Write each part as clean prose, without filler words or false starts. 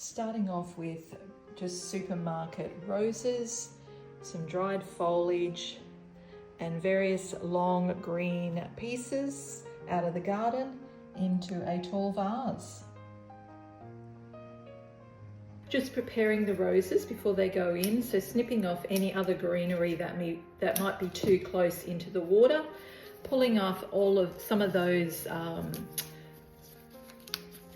Starting off with just supermarket roses, some dried foliage and various long green pieces out of the garden into a tall vase. Just preparing the roses before they go in, so snipping off any other greenery that might be too close into the water, pulling off some of those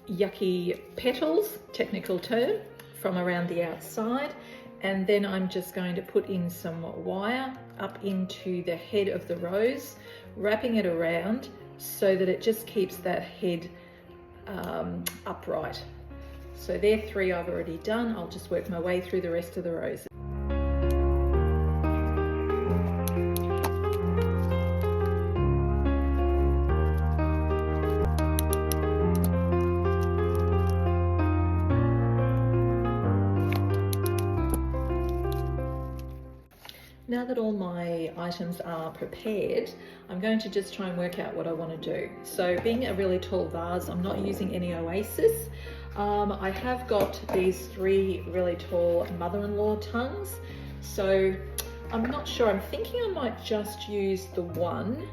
yucky petals, technical term, from around the outside, and then I'm just going to put in some wire up into the head of the rose, wrapping it around so that it just keeps that head upright. So there, 3 I've already done. I'll just work my way through the rest of the roses. Now that all my items are prepared, I'm going to just try and work out what I want to do. So being a really tall vase, I'm not using any oasis. I have got these 3 really tall mother-in-law tongues. So I'm not sure, I'm thinking I might just use the one.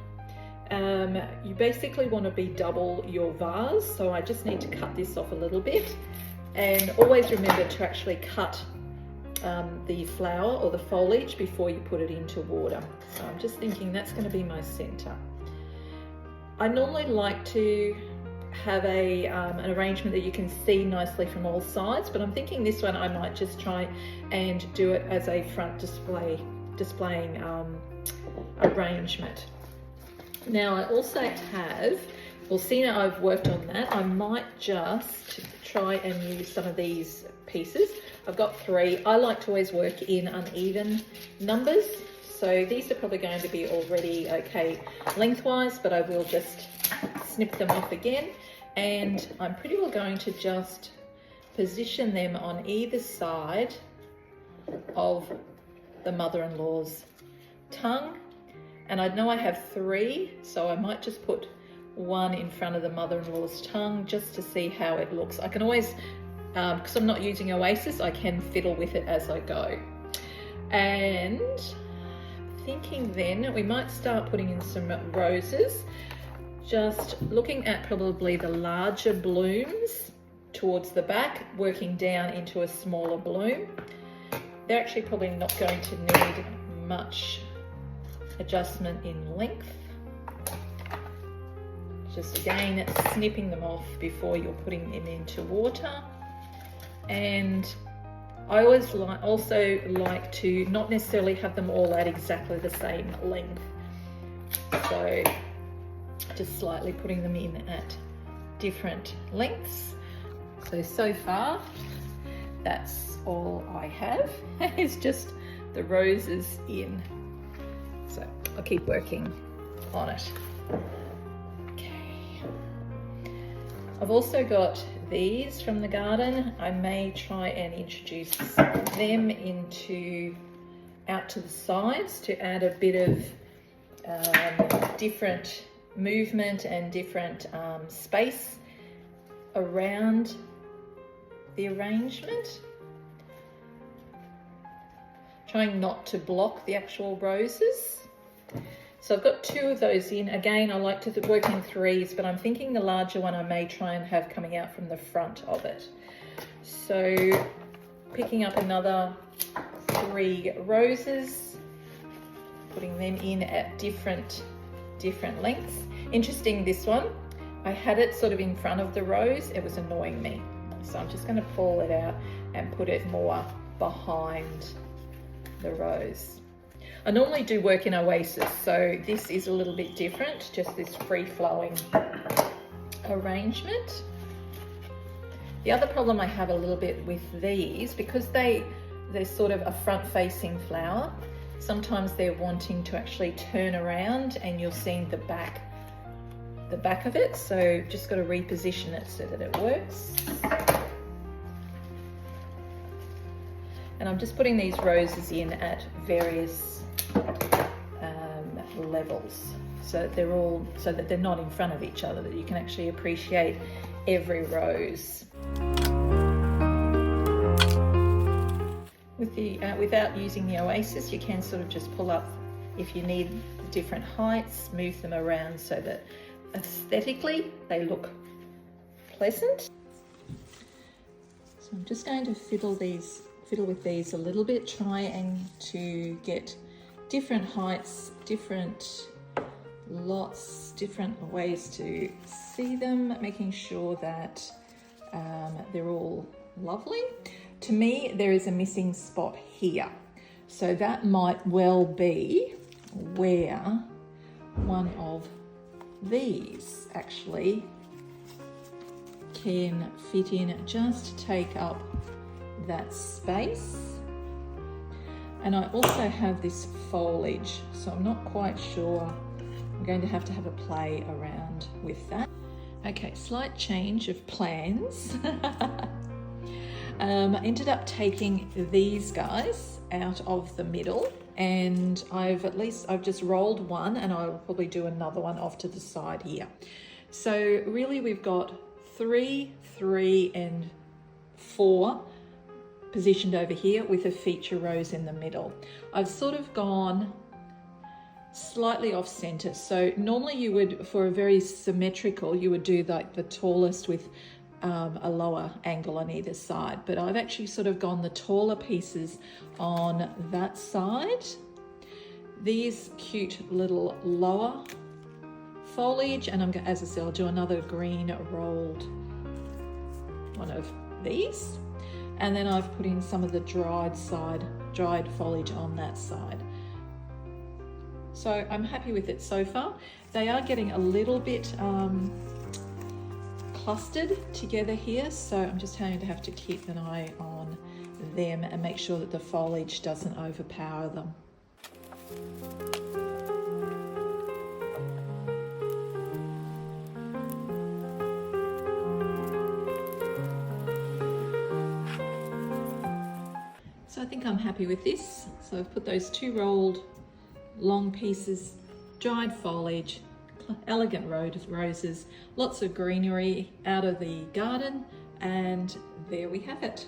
You basically want to be double your vase, so I just need to cut this off a little bit. And always remember to actually cut the flower or the foliage before you put it into water. So I'm just thinking that's going to be my center. I normally like to have an arrangement that you can see nicely from all sides, but I'm thinking this one I might just try and do it as a front displaying arrangement. Now I also have, well, seeing I've worked on that, I might just try and use some of these pieces. I've got 3. I like to always work in uneven numbers, so these are probably going to be already okay lengthwise, but I will just snip them off again, and I'm pretty well going to just position them on either side of the mother-in-law's tongue. And I know I have 3, so I might just put 1 in front of the mother-in-law's tongue just to see how it looks. I can always, because I'm not using oasis, I can fiddle with it as I go. And thinking then we might start putting in some roses, just looking at probably the larger blooms towards the back, working down into a smaller bloom. They're actually probably not going to need much adjustment in length. Just again snipping them off before you're putting them into water. And I always also like to not necessarily have them all at exactly the same length, so just slightly putting them in at different lengths. So far that's all I have. It's just the roses in, so I'll keep working on it. Okay, I've also got these from the garden. I may try and introduce them out to the sides to add a bit of different movement and different space around the arrangement. Trying not to block the actual roses. So I've got 2 of those in. Again, I like to work in 3s, but I'm thinking the larger one I may try and have coming out from the front of it. So picking up another 3 roses, putting them in at different lengths. Interesting, this one, I had it sort of in front of the rose. It was annoying me. So I'm just going to pull it out and put it more behind the rose. I normally do work in oasis, so this is a little bit different, just this free-flowing arrangement. The other problem I have a little bit with these, because they're sort of a front-facing flower, sometimes they're wanting to actually turn around and you're seeing the back of it, so just got to reposition it so that it works. And I'm just putting these roses in at various levels, so that they're not in front of each other, that you can actually appreciate every rose. with the without using the Oasis, you can sort of just pull up if you need different heights, move them around so that aesthetically they look pleasant. So I'm just going to fiddle with these a little bit, trying to get different heights, different lots, different ways to see them, making sure that they're all lovely. To me, there is a missing spot here. So that might well be where one of these actually can fit in, just take up that space. And I also have this foliage, so I'm not quite sure. I'm going to have a play around with that. Okay, slight change of plans. I ended up taking these guys out of the middle, and I've just rolled one, and I'll probably do another one off to the side here. So really we've got 3, 3 and 4 positioned over here with a feature rose in the middle. I've sort of gone slightly off center. So normally you would, for a very symmetrical, you would do like the tallest with a lower angle on either side, but I've actually sort of gone the taller pieces on that side. These cute little lower foliage, and as I said, I'll do another green rolled one of these, and then I've put in some of the dried foliage on that side. So I'm happy with it so far. They are getting a little bit clustered together here, so I'm just going to have to keep an eye on them and make sure that the foliage doesn't overpower them. So I think I'm happy with this. So I've put those 2 rolled long pieces, dried foliage, elegant roses, lots of greenery out of the garden, and there we have it.